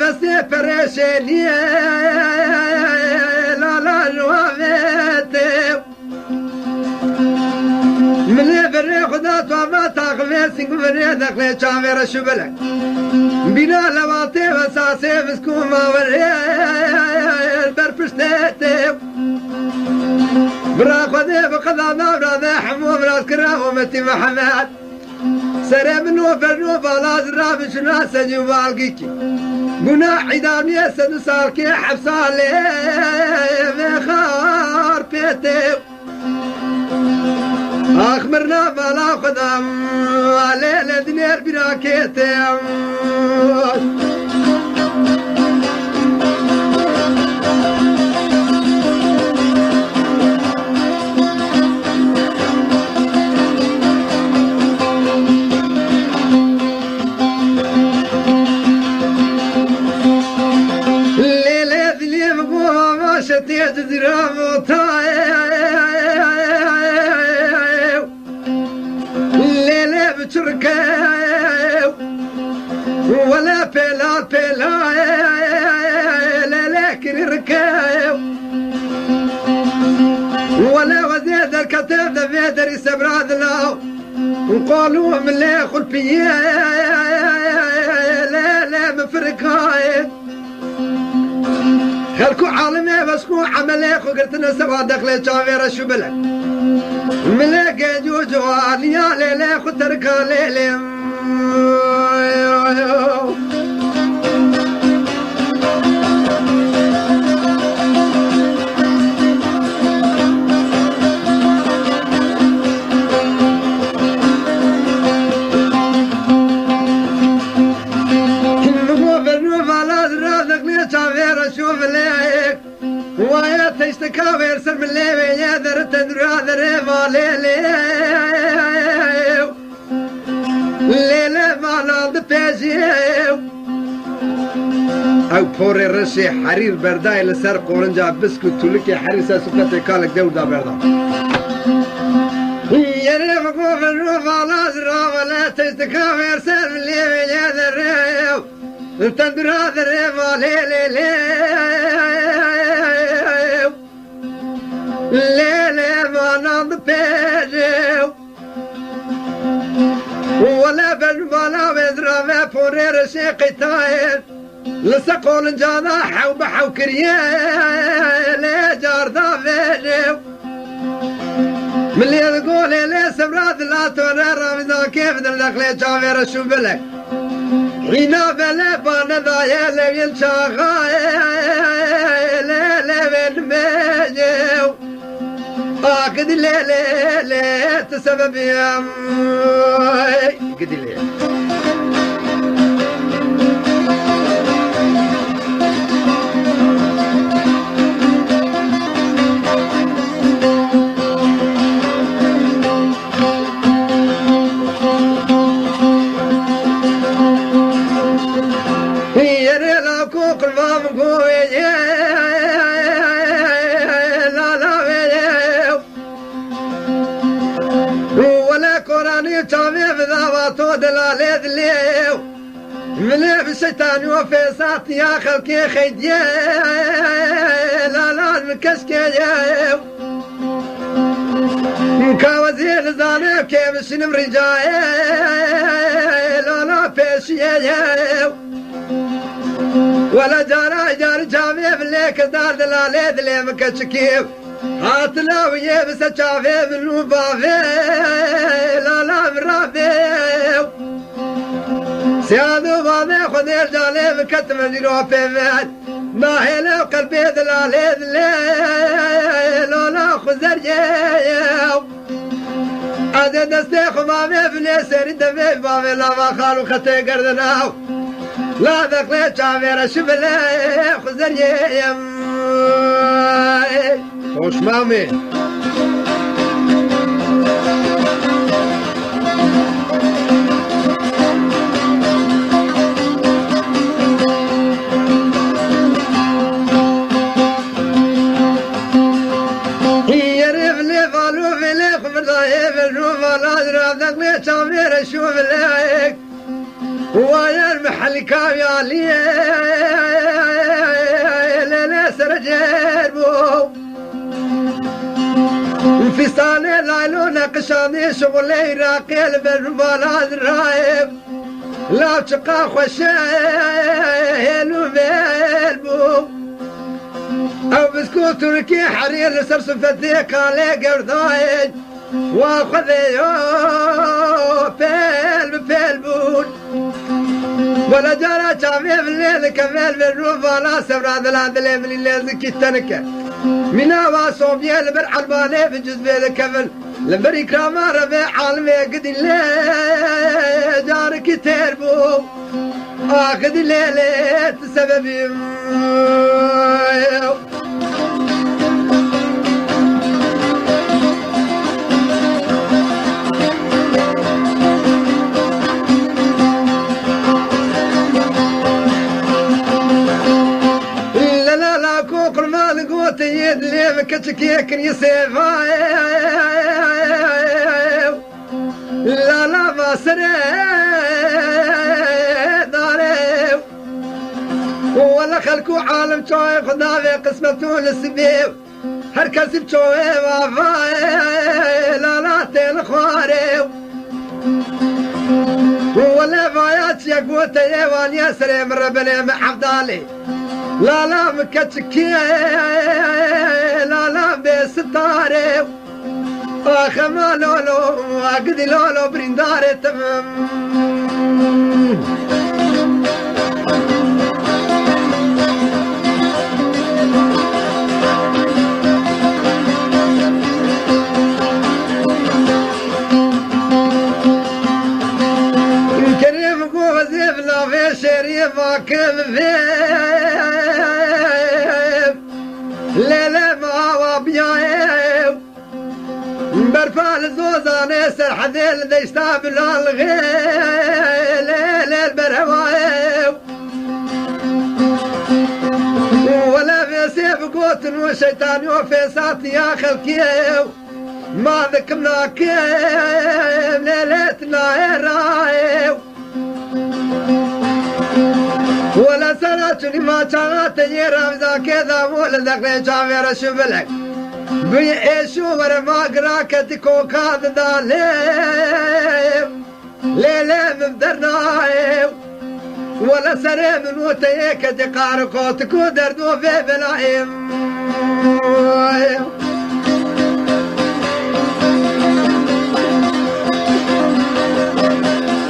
نفسي فرشني لا جوابتي من بري خدات وما تاخذ سينك بري دخل شامير شبلك بنا لواتي وساسي مسكوما وري برفشتي برا خذي بقضاء نابرا حمو براس كرام ومتي محمد سري من وفر نوفا لازم رابش ناس جوالكيكي قنا عدام يسد سالكي حبسالي مخار بيتي اخمرنا بلا خدام علي دنير براكيتي تزرع الليلة بتركاو ولا بلا لكن ركاو ولا وزيد الكتاب ذا بيدر يسبراد له وقالوا من لا خلفية لا مفرقاي خلكو عالمي بسكو عملي خو قلتنا سوا دخلي شافير الشبلة ملاقي جوجو عليا ليلي خو تركا ليلي ويا تشتكاوير سر من ليبي يا درت درا دري مالي ليلة ما ناض بيجي او بوري رشي حرير برداي لسر قورنجا بسكوت تولكي حريسة سكتي كالك دولدا بردا يا ريم قوم الروف على زرا ولا تشتكاوير سر من ليبي يا دري تندرا دري مالي ليلة ما ناض بيجي ولا بالمالا بدرا ما بوري رشي قتايل لسقول جانا حوب حوكريا لي جاردا بيجي من اللي يقول لي سبراد لا توري رمضان كيف دخلي جافير الشبلك حينا بلا بانا ضايا لي ينشاغاي لي بين ميجي قد ليلة تسبب يا قد ليلة هي ريلا كوك المام قوي تامي بذاواتو دلالي دليو ملي بالشيطان وفي ساعتي يا خلقي خيديو لا مكسكيو مكاوزي زانب كيف شنم رجاي لا بيشيو ولا جاري جامي بليك دار دلالي دلي مكسكيو هاتلا ويا بس شافي من بافي لا مرافي سيادو بافي خذي الجالي بكتم الجروح في مات ما هي لو قلبي دلالي لا خزر جيو عدد دستيخ بافي بلي سيري دمي بافي لا ما خالو خطي قردناو لا ذاك شافي رشبلي خزر جيو خوش مامي هي رفلي فالو في ليخ مرضاي في الروف الازرق ذاك شامير اشوف ليك ويا المحل كافي عليه في صالح ليلونا قشاني شغلي راقي بالبلاد رايب لا تشقى خشيل وبالبو او بسكوت تركي حرير سرسف الثيق على قردايج واخذ بالبون ولا جرى شافي بالليل كمال بالروف ولا سبرا ذلاد الليل الليل زكي تنكه منا واصوبيا لبر حلباني في جزء الكفل لبر إكراما ربيع عالمي قد الليل جارك تربو آخذ الليل سببي يد لي مكتشكيك يسيفا لا لا ما سريد عليه ولا خلكو عالم شوي خدا في قسمتو للسبيب هركز بشوي وفاي لا لا تلخواري ولا فايات يقوت يوان يسري من ربني محفظالي لا لا مكتشكي لا لا بستاري اخما لولو اقدي لولو برنداري تمام كريم قوزي بلا في شريف وكم فيه ليلة ما وابيايو برفال زوزاني سرح ذيل ديشتاب الغيل ليلة البرهوايو ولا في سيف قوت وشيطان وفي ساتي يا خلقيو ما ذكمنا كيف ليلتنا رايو ولا سنة ما كانت يرام ذا كذا ولا ذاك جامير شبلك بيشو ورما قراك تكو كاد داليم ليلة مبدرنايم ولا سنة من وتيك دقاركو تكو دردو في بلايم